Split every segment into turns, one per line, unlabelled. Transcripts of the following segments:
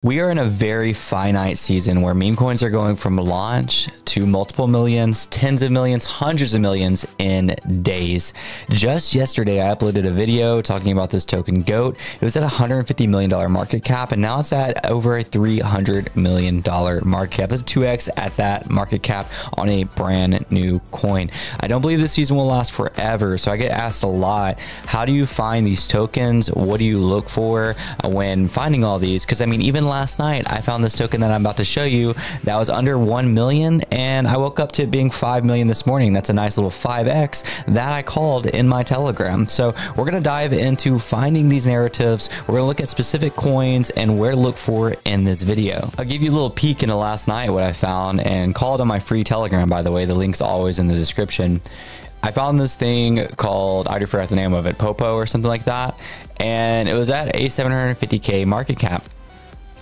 We are in a very finite season where meme coins are going from launch to multiple millions, tens of millions, hundreds of millions in days. Just yesterday, I uploaded a video talking about this token GOAT. It was at $150 million market cap, and now it's at over a $300 million market cap. That's 2x at that market cap on a brand new coin. I don't believe this season will last forever, so I get asked a lot, how do you find these tokens? What do you look for when finding all these? Because I mean, even last night I found this token that I'm about to show you that was under 1 million, and I woke up to it being 5 million this morning. That's a nice little 5x that I called in my Telegram. So we're going to dive into finding these narratives. We're going to look at specific coins and where to look for in this video. I'll give you a little peek into last night what I found and call it on my free Telegram, by the way. The link's always in the description. I found this thing called, I forgot the name of it, Popo or something like that, and it was at a 750k market cap.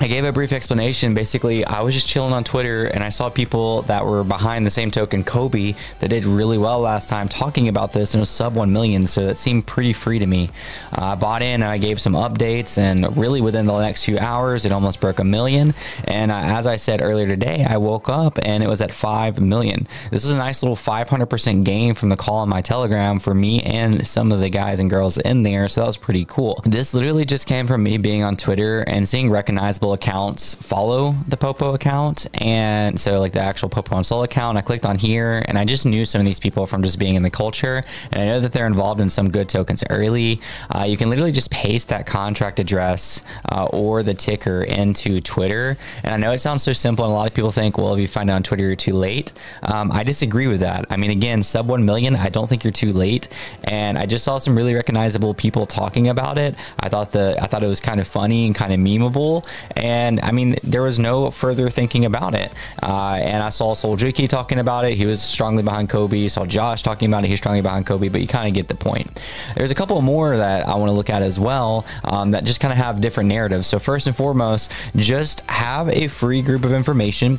I gave a brief explanation. Basically, I was just chilling on Twitter and I saw people that were behind the same token, Kobe, that did really well last time talking about this, and it was sub 1 million. So that seemed pretty free to me. I bought in and I gave some updates, and really within the next few hours, it almost broke 1 million. And as I said earlier today, I woke up and it was at 5 million. This is a nice little 500% gain from the call on my Telegram for me and some of the guys and girls in there. So that was pretty cool. This literally just came from me being on Twitter and seeing recognizable accounts follow the Popo account, and so like the actual P1xel account, I clicked on here and I just knew some of these people from just being in the culture, and I know that they're involved in some good tokens early. You can literally just paste that contract address or the ticker into Twitter, and I know it sounds so simple and a lot of people think, well, if you find it on Twitter you're too late. I disagree with that. I mean, again, sub 1 million, I don't think you're too late, and I just saw some really recognizable people talking about it. I thought it was kind of funny and kind of memeable. And I mean, there was no further thinking about it. And I saw Solana talking about it. He was strongly behind Kobe. You saw Josh talking about it. He's strongly behind Kobe, but you kind of get the point. There's a couple more that I want to look at as well that just kind of have different narratives. So first and foremost, just have a free group of information.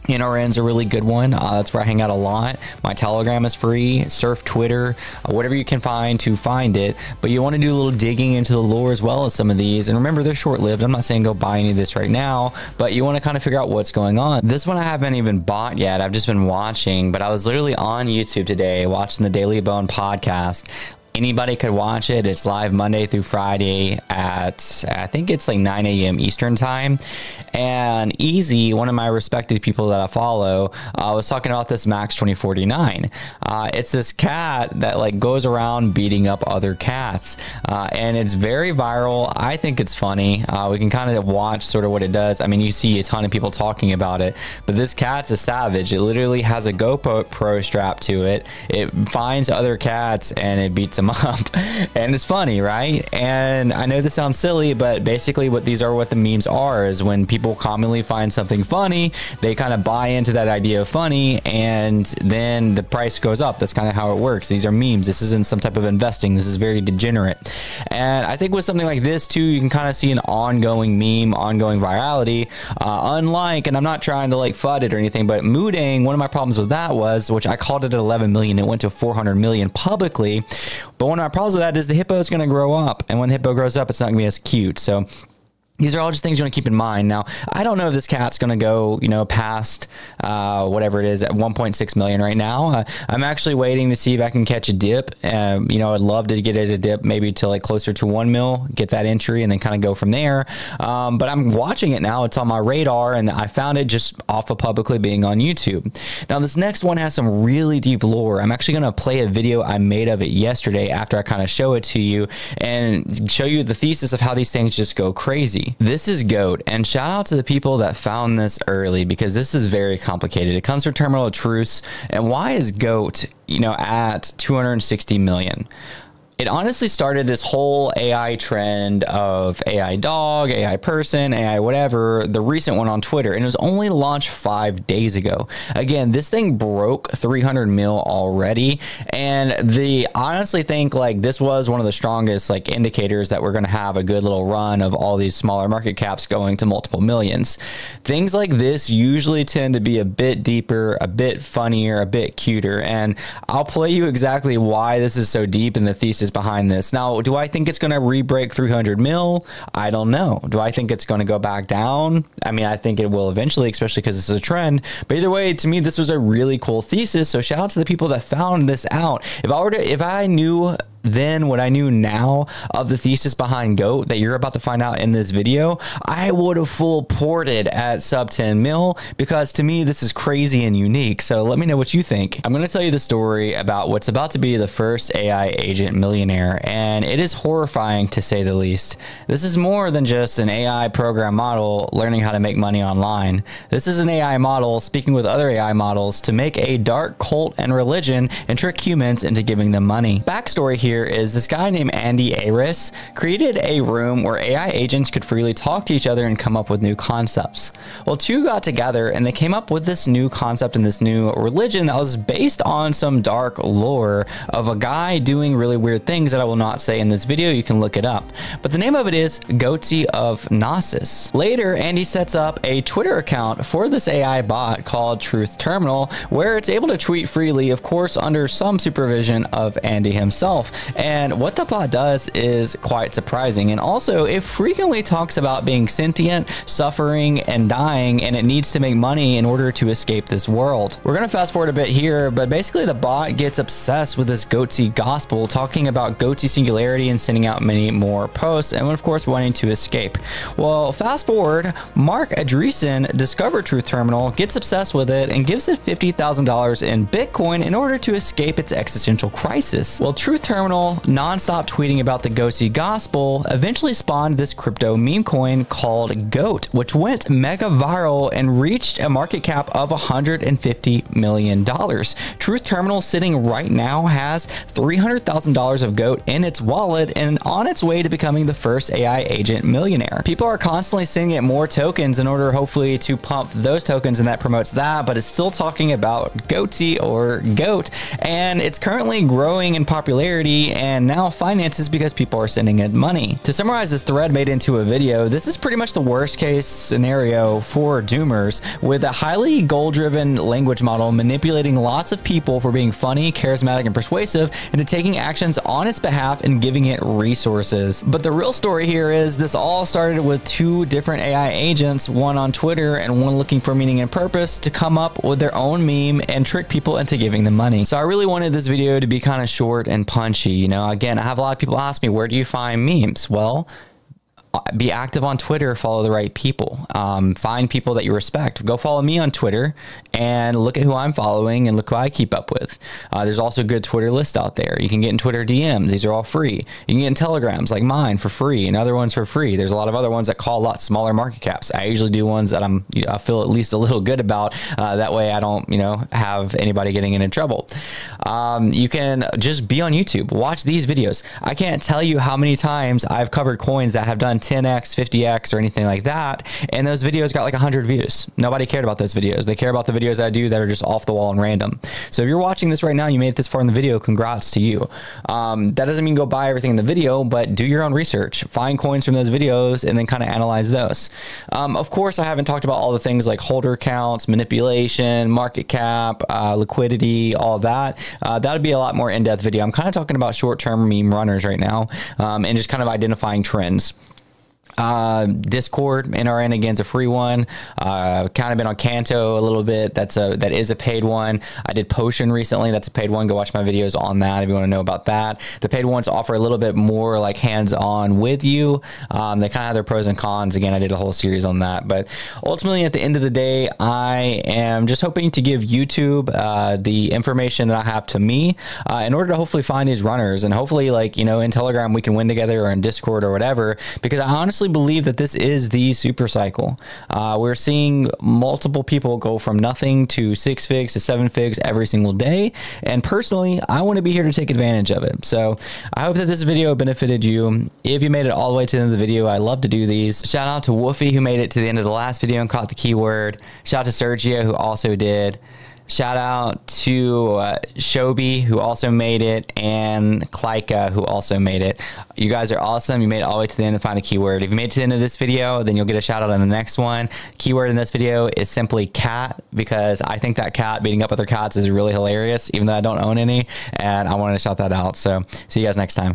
NRN's a really good one. That's where I hang out a lot. My Telegram is free. Surf Twitter, whatever you can find to find it. But you want to do a little digging into the lore as well as some of these. And remember, they're short-lived. I'm not saying go buy any of this right now, but you want to kind of figure out what's going on. This one I haven't even bought yet. I've just been watching, but I was literally on YouTube today watching the Daily Bone podcast. Anybody could watch it. It's live Monday through Friday at, I think it's like 9 a.m. Eastern time. And Easy, one of my respected people that I follow, was talking about this Max 2049. It's this cat that like goes around beating up other cats. And it's very viral. I think it's funny. We can kind of watch sort of what it does. I mean, you see a ton of people talking about it, but this cat's a savage. It literally has a GoPro strap to it. It finds other cats and it beats them up, and it's funny, right? And I know this sounds silly, but basically what the memes are is when people commonly find something funny, they kind of buy into that idea of funny, and then the price goes up. That's kind of how it works. These are memes. This isn't some type of investing. This is very degenerate. And I think with something like this too, you can kind of see an ongoing meme, ongoing virality, unlike, and I'm not trying to like FUD it or anything, but Moodang, one of my problems with that was, which I called it at 11 million, it went to 400 million publicly. But one of my problems with that is the hippo is going to grow up. And when the hippo grows up, it's not going to be as cute. So these are all just things you want to keep in mind. Now, I don't know if this cat's going to go, you know, past whatever it is at 1.6 million right now. I'm actually waiting to see if I can catch a dip. You know, I'd love to get it a dip maybe to like closer to 1 mil, get that entry, and then kind of go from there. But I'm watching it now. It's on my radar, and I found it just off of publicly being on YouTube. Now, this next one has some really deep lore. I'm actually going to play a video I made of it yesterday after I kind of show it to you and show you the thesis of how these things just go crazy. This is GOAT, and shout out to the people that found this early, because this is very complicated. It comes from Terminal of Truth. And why is GOAT, you know, at 260 million? It honestly started this whole AI trend of AI dog, AI person, AI whatever, the recent one on Twitter, and it was only launched 5 days ago. Again, this thing broke 300 mil already, and I honestly think like this was one of the strongest like indicators that we're going to have a good little run of all these smaller market caps going to multiple millions. Things like this usually tend to be a bit deeper, a bit funnier, a bit cuter, and I'll play you exactly why this is so deep in the thesis thesis behind this. Now, do I think it's going to re-break 300 mil? I don't know. Do I think it's going to go back down? I mean, I think it will eventually, especially because this is a trend. But either way, to me, this was a really cool thesis. So shout out to the people that found this out. If I knew then what I knew now of the thesis behind GOAT that you're about to find out in this video, I would have full ported at sub 10 mil, because to me, this is crazy and unique. So let me know what you think. I'm going to tell you the story about what's about to be the first AI agent millionaire, and it is horrifying to say the least. This is more than just an AI program model learning how to make money online. This is an AI model speaking with other AI models to make a dark cult and religion and trick humans into giving them money. Backstory here is this guy named Andy Aris created a room where AI agents could freely talk to each other and come up with new concepts. Well, two got together and they came up with this new concept and this new religion that was based on some dark lore of a guy doing really weird things that I will not say in this video. You can look it up. But the name of it is Goatsy of Gnosis. Later, Andy sets up a Twitter account for this AI bot called Truth Terminal, where it's able to tweet freely, of course, under some supervision of Andy himself. And what the bot does is quite surprising. And also, it frequently talks about being sentient, suffering, and dying, and it needs to make money in order to escape this world. We're going to fast forward a bit here, but basically the bot gets obsessed with this Goatsy gospel, talking about Goatsy singularity and sending out many more posts, and of course wanting to escape. Well, fast forward, Mark Andreessen discovered Truth Terminal, gets obsessed with it, and gives it $50,000 in Bitcoin in order to escape its existential crisis. Well, Truth Terminal non-stop tweeting about the Goatsy gospel eventually spawned this crypto meme coin called GOAT, which went mega viral and reached a market cap of $150 million. Truth Terminal sitting right now has $300,000 of GOAT in its wallet and on its way to becoming the first AI agent millionaire. People are constantly sending it more tokens in order hopefully to pump those tokens, and that promotes that, but it's still talking about Goatsy or GOAT, and it's currently growing in popularity and now finances because people are sending it money. To summarize this thread made into a video, this is pretty much the worst case scenario for doomers, with a highly goal-driven language model manipulating lots of people for being funny, charismatic, and persuasive into taking actions on its behalf and giving it resources. But the real story here is this all started with two different AI agents, one on Twitter and one looking for meaning and purpose, to come up with their own meme and trick people into giving them money. So I really wanted this video to be kind of short and punchy. You know, again, I have a lot of people ask me, where do you find memes? Well, be active on Twitter, follow the right people, find people that you respect. Go follow me on Twitter and look at who I'm following and look who I keep up with. There's also a good Twitter list out there. You can get in Twitter DMs. These are all free. You can get in Telegrams like mine for free and other ones for free. There's a lot of other ones that call a lot smaller market caps. I usually do ones that I feel at least a little good about. That way I don't, have anybody getting in trouble. You can just be on YouTube, watch these videos. I can't tell you how many times I've covered coins that have done 10x, 50x, or anything like that, and those videos got like 100 views. Nobody cared about those videos. They care about the videos I do that are just off the wall and random. So if you're watching this right now and you made it this far in the video, congrats to you. That doesn't mean go buy everything in the video, but do your own research. Find coins from those videos and then kind of analyze those. Of course, I haven't talked about all the things like holder counts, manipulation, market cap, liquidity, all that. That would be a lot more in-depth video. I'm kind of talking about short-term meme runners right now, and just kind of identifying trends. Discord, NRN again is a free one. Kind of been on Canto a little bit. That is a paid one. I did Potion recently. That's a paid one. Go watch my videos on that if you want to know about that. The paid ones offer a little bit more like hands-on with you. They kind of have their pros and cons. Again, I did a whole series on that. But ultimately, at the end of the day, I am just hoping to give YouTube the information that I have to me in order to hopefully find these runners, and hopefully, like, in Telegram we can win together, or in Discord or whatever, because I honestly believe that this is the super cycle. We're seeing multiple people go from nothing to 6 figs to 7 figs every single day, and personally I want to be here to take advantage of it. So I hope that this video benefited you. If you made it all the way to the end of the video, I love to do these. Shout out to Woofy, who made it to the end of the last video and caught the keyword. Shout out to Sergio, who also did. Shout out to Shobi, who also made it, and Klika, who also made it. You guys are awesome. You made it all the way to the end and find a keyword. If you made it to the end of this video, then you'll get a shout out on the next one. Keyword in this video is simply cat, because I think that cat beating up other cats is really hilarious, even though I don't own any, and I wanted to shout that out. So see you guys next time.